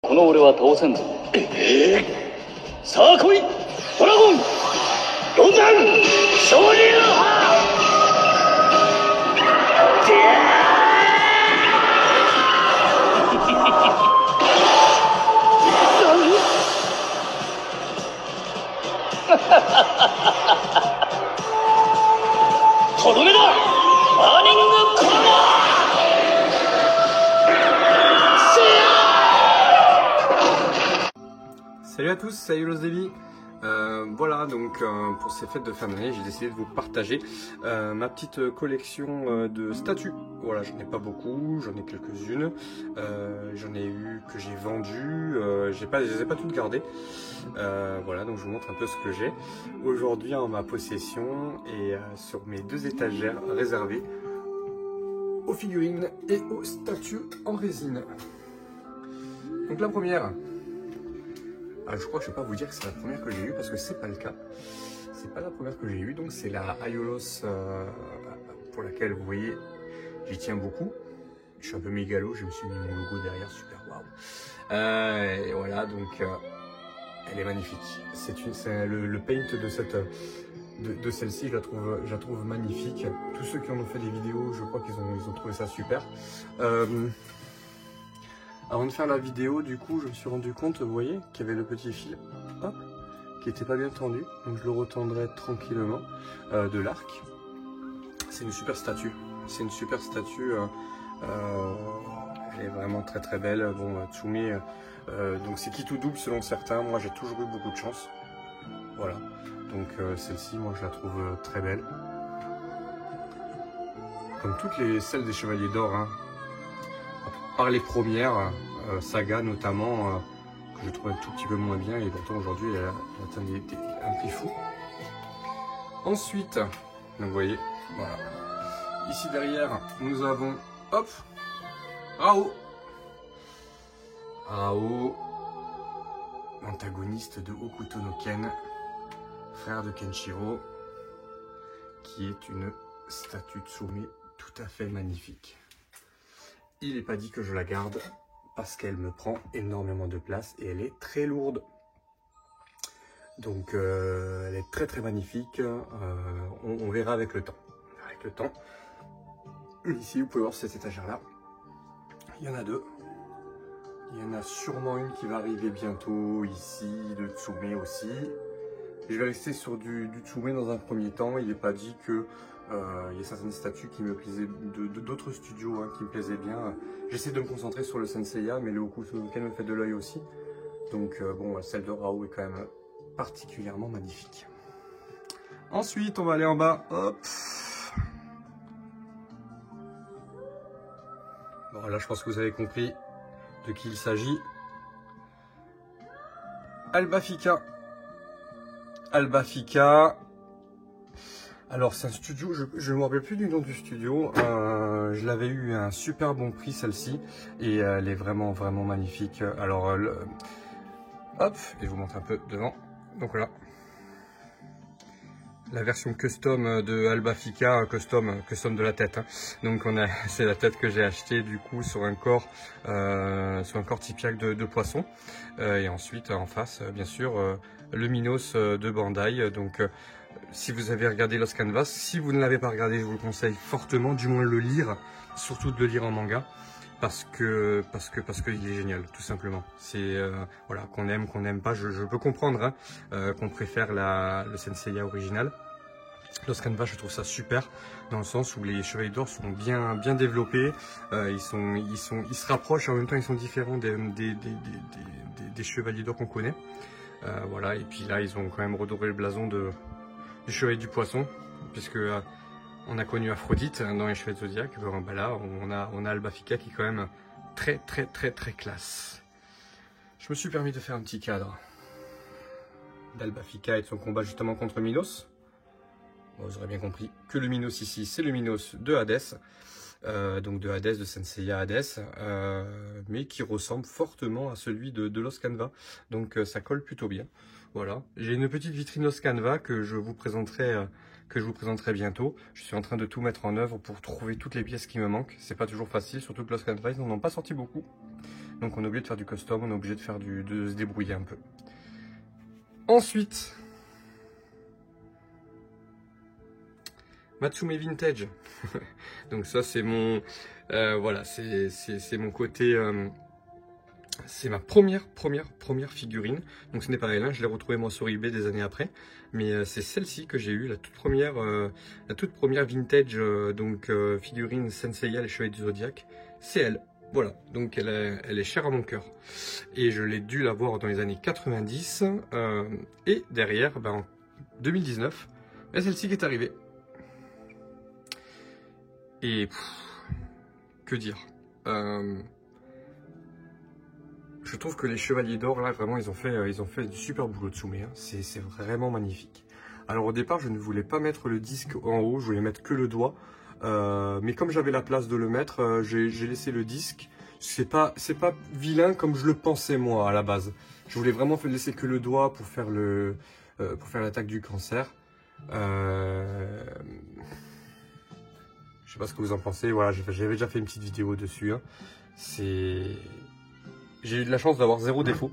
この俺は倒せんぞ。さあ来い、ドラゴンロザン昇竜派。とどめだ、バーニングコーナー。Salut à tous, salut les amis. Voilà, donc pour ces fêtes de fin d'année, j'ai décidé de vous partager ma petite collection de statues. Voilà, j'en ai pas beaucoup, j'en ai quelques-unes. J'en ai eu que j'ai vendues, je les ai pas toutes gardées. Voilà, donc je vous montre un peu ce que j'ai aujourd'hui en ma possession et sur mes deux étagères réservées aux figurines et aux statues en résine. Donc la première. Je crois que je ne vais pas vous dire que c'est la première que j'ai eue parce que c'est pas le cas. C'est pas la première que j'ai eue, donc c'est la Aiolos pour laquelle vous voyez, j'y tiens beaucoup. Je suis un peu mégalo, je me suis mis mon logo derrière, super waouh. Et voilà, donc elle est magnifique. C'est le paint de celle-ci, je la trouve magnifique. Tous ceux qui en ont fait des vidéos, je crois qu'ils ont trouvé ça super. Avant de faire la vidéo, du coup, je me suis rendu compte, vous voyez, qu'il y avait le petit fil, hop, qui n'était pas bien tendu. Donc je le retendrai tranquillement de l'arc. C'est une super statue. C'est une super statue. Elle est vraiment très très belle. Bon, Tsumi, donc c'est qui tout double selon certains. Moi, j'ai toujours eu beaucoup de chance. Voilà. Donc celle-ci, moi, je la trouve très belle. Comme toutes celles des Chevaliers d'Or, hein. Par les premières, Saga notamment, que je trouve un tout petit peu moins bien et pourtant aujourd'hui elle atteint un prix fou. Ensuite, donc vous voyez, voilà. Ici derrière, nous avons, hop, Rao. Rao, antagoniste de Hokuto no Ken, frère de Kenshiro, qui est une statue Tsumi tout à fait magnifique. Il n'est pas dit que je la garde parce qu'elle me prend énormément de place et elle est très lourde. Donc elle est très très magnifique. On verra avec le temps. Ici vous pouvez voir cette étagère là. Il y en a deux. Il y en a sûrement une qui va arriver bientôt ici, de Tsume aussi. Je vais rester sur du Tsume dans un premier temps. Il n'est pas dit que il y a certaines statues qui me plaisaient, d'autres studios qui me plaisaient bien. J'essaie de me concentrer sur le Senseiya, mais le Hokuto no Ken me fait de l'œil aussi. Donc bon, celle de Rao est quand même particulièrement magnifique. Ensuite, on va aller en bas. Hop. Bon, là, je pense que vous avez compris de qui il s'agit. Albafika. Albafika. Alors c'est un studio, je ne me rappelle plus du nom du studio, je l'avais eu à un super bon prix celle-ci et elle est vraiment vraiment magnifique. Alors hop, et je vous montre un peu devant, donc voilà. La version custom de Albafika, custom de la tête. Donc c'est la tête que j'ai achetée du coup sur un corps typique de poisson. Et ensuite en face, bien sûr, le Minos de Bandai. Donc si vous avez regardé Lost Canvas, si vous ne l'avez pas regardé, je vous le conseille fortement, du moins le lire, surtout de le lire en manga. Parce que il est génial, tout simplement. C'est voilà, qu'on aime, qu'on n'aime pas, je peux comprendre qu'on préfère le Senseiya original. Lost Canvas, je trouve ça super dans le sens où les Chevaliers d'Or sont bien développés, ils se rapprochent et en même temps ils sont différents des Chevaliers d'Or qu'on connaît. Voilà, et puis là ils ont quand même redoré le blason du Chevalier du Poisson, puisque on a connu Aphrodite dans les Chevaliers de Zodiac. Bah là, on a Albafika qui est quand même très classe. Je me suis permis de faire un petit cadre d'Albafika et de son combat justement contre Minos. Bon, vous aurez bien compris que le Minos ici, c'est le Minos de Hadès. Donc de Hadès, de Senseiya Hadès, mais qui ressemble fortement à celui de Lost Canvas. Donc ça colle plutôt bien. Voilà, j'ai une petite vitrine Lost Canvas que je vous présenterai bientôt. Je suis en train de tout mettre en œuvre pour trouver toutes les pièces qui me manquent. C'est pas toujours facile, surtout que Lost Canvas, ils n'en ont pas sorti beaucoup. Donc on est obligé de faire du custom, on est obligé de faire de se débrouiller un peu. Ensuite, Matsume Vintage. Donc ça c'est mon voilà, c'est mon côté c'est ma première figurine. Donc ce n'est pas elle, hein, je l'ai retrouvée moi sur eBay des années après, mais c'est celle-ci que j'ai eue, la toute première vintage figurine Senseiya les Chevaliers du Zodiaque. C'est elle. Voilà, donc elle est chère à mon cœur. Et je l'ai dû l'avoir dans les années 90. Et derrière, ben, en 2019, ben, celle-ci qui est arrivée. Et que dire, je trouve que les Chevaliers d'Or, là, vraiment, ils ont fait du super boulot de Tsume. Hein. C'est vraiment magnifique. Alors au départ, je ne voulais pas mettre le disque en haut, je voulais mettre que le doigt. Mais comme j'avais la place de le mettre, j'ai laissé le disque. C'est pas vilain comme je le pensais moi à la base. Je voulais vraiment laisser que le doigt pour faire l'attaque du cancer. Je sais pas ce que vous en pensez. Voilà, j'avais déjà fait une petite vidéo dessus. Hein. J'ai eu de la chance d'avoir zéro défaut.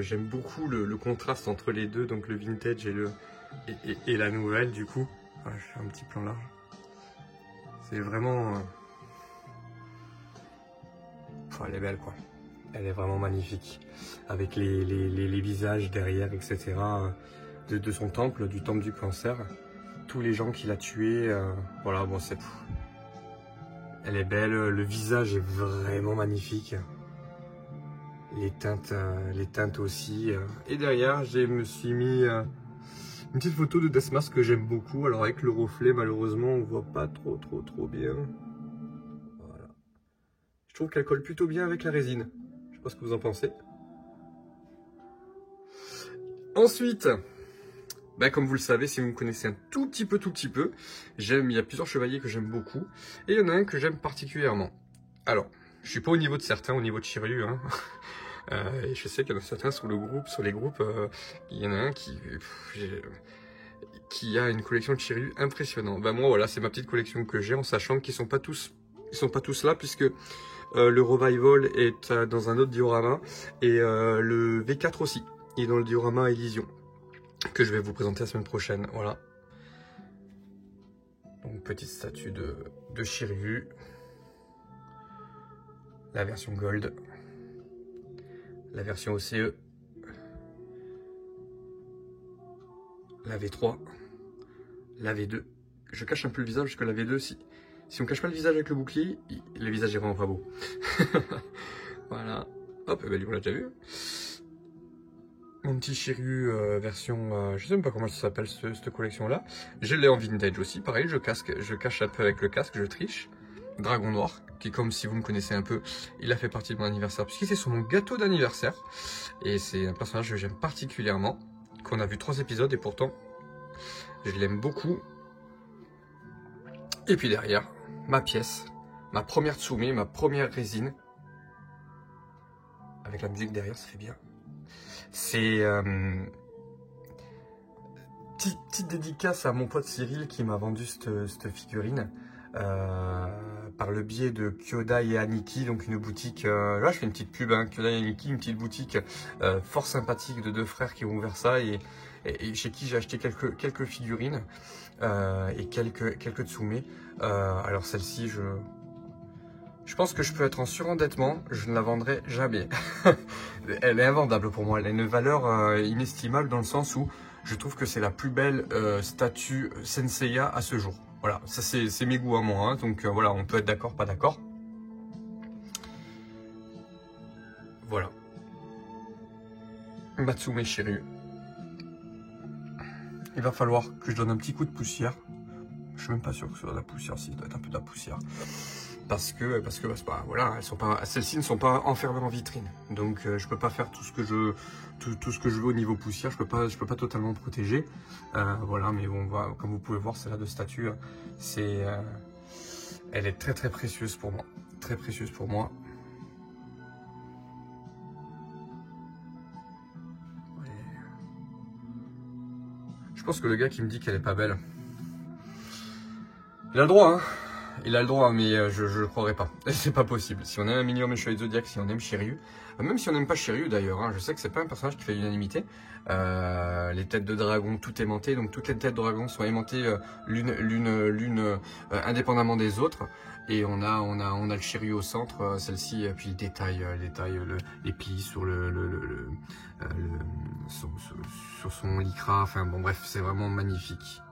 J'aime beaucoup le contraste entre les deux, donc le vintage et la nouvelle du coup. Voilà, je fais un petit plan large. C'est vraiment... elle est belle quoi. Elle est vraiment magnifique. Avec les visages derrière, etc. De son temple, du temple du cancer. Tous les gens qu'il a tués. Voilà, bon c'est... Elle est belle, le visage est vraiment magnifique. Les teintes aussi. Et derrière, je me suis mis une petite photo de Deathmask que j'aime beaucoup. Alors avec le reflet, malheureusement, on voit pas trop bien. Voilà. Je trouve qu'elle colle plutôt bien avec la résine. Je sais pas ce que vous en pensez. Ensuite, ben, comme vous le savez, si vous me connaissez un tout petit peu, il y a plusieurs chevaliers que j'aime beaucoup. Et il y en a un que j'aime particulièrement. Alors, je suis pas au niveau de certains, au niveau de Shiryu, hein. Et je sais qu'il y en a certains sur les groupes, il y en a un qui a une collection de Shiryu impressionnante. Ben moi voilà, c'est ma petite collection que j'ai, en sachant qu'ils sont pas tous là, puisque le Revival est dans un autre diorama, et le V4 aussi, il est dans le diorama Elysion, que je vais vous présenter la semaine prochaine. Voilà. Donc petite statue de Shiryu, la version Gold. La version OCE, la V3, la V2. Je cache un peu le visage parce que la V2, si on cache pas le visage avec le bouclier, le visage est vraiment pas beau. Voilà. Hop, ben, on l'a déjà vu. Mon petit Shiryu version, je sais même pas comment ça s'appelle cette collection-là. Je l'ai en vintage aussi, pareil, je cache un peu avec le casque, je triche. Dragon Noir, qui comme si vous me connaissez un peu, il a fait partie de mon anniversaire, puisqu'il était sur mon gâteau d'anniversaire. Et c'est un personnage que j'aime particulièrement, qu'on a vu 3 épisodes et pourtant, je l'aime beaucoup. Et puis derrière, ma pièce, ma première Tsume, ma première résine. Avec la musique derrière, ça fait bien. C'est... petite dédicace à mon pote Cyril qui m'a vendu cette figurine. Par le biais de Kyodai et Aniki, donc une boutique, là je fais une petite pub, hein, Kyodai et Aniki, une petite boutique fort sympathique de 2 frères qui ont ouvert ça, et chez qui j'ai acheté quelques figurines et quelques Tsume. Alors celle-ci, je pense que je peux être en surendettement, je ne la vendrai jamais. Elle est invendable pour moi, elle a une valeur inestimable dans le sens où je trouve que c'est la plus belle statue Senseiya à ce jour. Voilà, ça c'est mes goûts à moi, hein, donc voilà, on peut être d'accord, pas d'accord. Voilà. Matsume Shiryu. Il va falloir que je donne un petit coup de poussière. Je suis même pas sûr que ce soit de la poussière, si, ça doit être un peu de la poussière. Parce que voilà, celles-ci ne sont pas enfermées en vitrine. Donc je peux pas faire tout ce que je veux au niveau poussière, je peux pas totalement protéger. Voilà, mais bon, comme vous pouvez voir, celle-là de statue, elle est très précieuse pour moi. Très précieuse pour moi. Je pense que le gars qui me dit qu'elle est pas belle, il a le droit, hein. il a le droit, mais je ne croirais pas. C'est pas possible. Si on aime un minimum les Chevaliers Zodiac, si on aime Shiryu, même si on n'aime pas Shiryu d'ailleurs, hein, je sais que c'est pas un personnage qui fait l'unanimité. Les têtes de dragon, tout aimanté, donc toutes les têtes de dragon sont aimantées l'une indépendamment des autres. Et on a le Shiryu au centre, celle-ci, puis le détail, les plis sur sur son lycra. Enfin bon bref, c'est vraiment magnifique.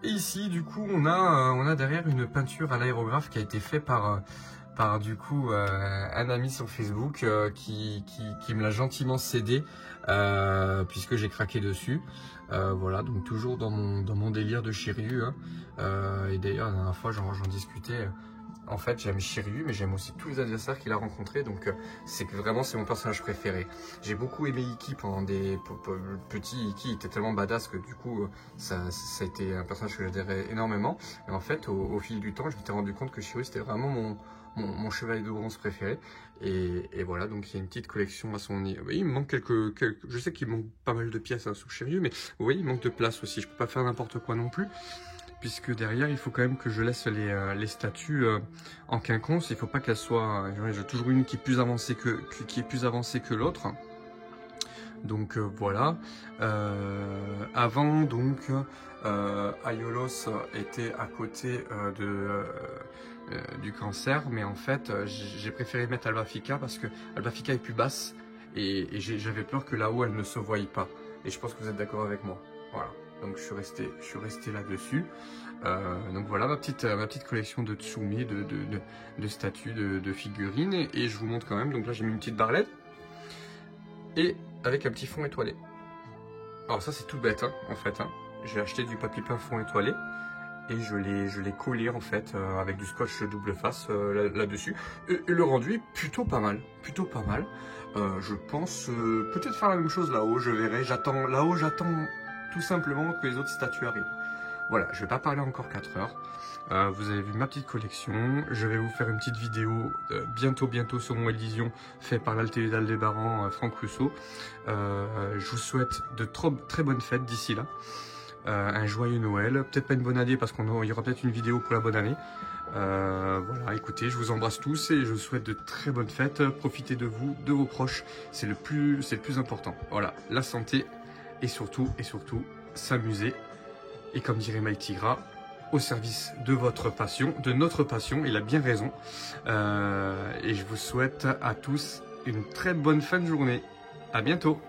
Et ici, du coup, on a derrière une peinture à l'aérographe qui a été faite par du coup un ami sur Facebook qui me l'a gentiment cédé puisque j'ai craqué dessus. Voilà, donc toujours dans mon délire de Shiryu. Hein. Et d'ailleurs, la dernière fois, j'en discutais. En fait, j'aime Shiryu, mais j'aime aussi tous les adversaires qu'il a rencontrés. Donc, c'est mon personnage préféré. J'ai beaucoup aimé Iki pendant des petits. Iki était tellement badass que du coup, ça a été un personnage que j'adhérais énormément. Et en fait, au fil du temps, je m'étais rendu compte que Shiryu, c'était vraiment mon chevalier de bronze préféré. Et voilà, donc il y a une petite collection à son niveau. Il me manque quelques je sais qu'il manque pas mal de pièces hein, sur Shiryu, mais vous voyez, il manque de place aussi. Je peux pas faire n'importe quoi non plus. Puisque derrière, il faut quand même que je laisse les statues en quinconce. Il ne faut pas qu'elles soient... J'ai toujours une qui est plus avancée que l'autre. Donc voilà. Avant, donc, Aiolos était à côté du cancer. Mais en fait, j'ai préféré mettre Albafika parce que Albafika est plus basse. Et j'avais peur que là-haut, elle ne se voie pas. Et je pense que vous êtes d'accord avec moi. Voilà. Donc je suis resté là-dessus. Donc voilà ma petite collection de Tsumi, de statues, de figurines. Et je vous montre quand même. Donc là j'ai mis une petite barrelette. Et avec un petit fond étoilé. Alors ça c'est tout bête hein, en fait. Hein. J'ai acheté du papier peint fond étoilé. Et je l'ai collé en fait avec du scotch double face là-dessus. Et le rendu est plutôt pas mal. Je pense peut-être faire la même chose là-haut. Je verrai. J'attends tout simplement que les autres statues arrivent. Voilà, je vais pas parler encore 4 heures. Vous avez vu ma petite collection. Je vais vous faire une petite vidéo bientôt sur mon Elysion fait par l'Atelier d'Aldébaran Franck Rousseau. Je vous souhaite de très bonnes fêtes d'ici là. Un joyeux Noël. Peut-être pas une bonne année parce qu'il y aura peut-être une vidéo pour la bonne année. Voilà, écoutez, je vous embrasse tous et je vous souhaite de très bonnes fêtes. Profitez de vous, de vos proches. C'est le plus important. Voilà, la santé. Et surtout, s'amuser. Et comme dirait Mike Tigra, au service de votre passion, de notre passion, il a bien raison. Et je vous souhaite à tous une très bonne fin de journée. À bientôt.